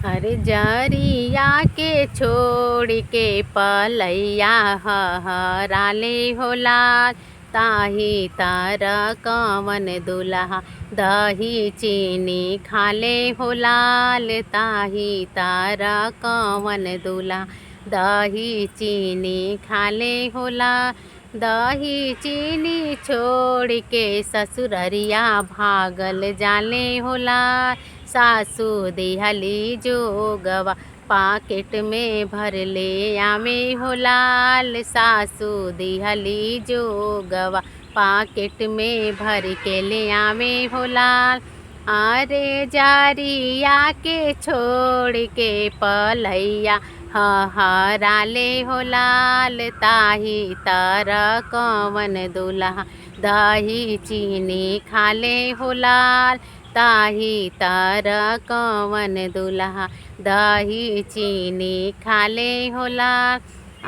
अरे जरिया के छोड़ के पलैया हराले हो लाल। ताही तारा कवन दुल्हा दही चीनी खाले हो लाल। ताही तारा कवन दुल्हा दही चीनी खाले हो लाल। दही चीनी छोड़ के ससुररिया भागल जाले हो लाल। सासू दिहली जोगवा पाकेट में भर ले आमे हो लाल। सासू दिहली जोगवा पाकेट में भर के ले आमे हो लाल। अरे जारिया के छोड़ के पलैया हराले हो लाल। ताही तारा कवन दुल्हा दही चीनी खाले हो लाल। ताही तारा कवन दुल्हा दही चीनी खाले हो लाल।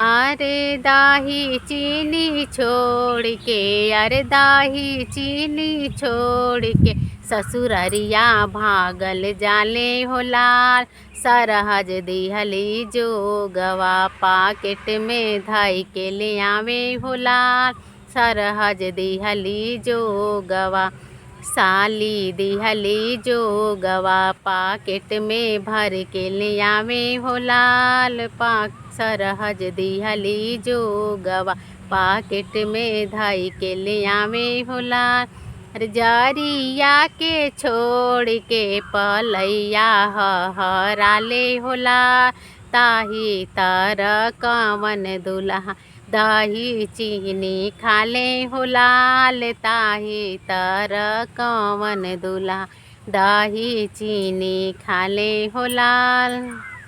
अरे दही चीनी छोड़ के, अरे दही चीनी छोड़ के ससुररिया भागल जाले हो लाल। सरहज दिहली जोगवा पाकेट में धई के ले आवे हो लाल। सरहज दिहली जोगवा साली दिहली जोगवा पाकेट में भर के ले आवे हो लाल। सरहज दिहली जोगवा पाकेट में धई के ले आवे हो लाल। अरे जरिया के छोड़ के पलैया हराले हो लाल। ताही तारा कवन दुल्हा दही चीनी खाले हो लाल। ताही तारा कवन दुल्हा दही चीनी खाले हो लाल।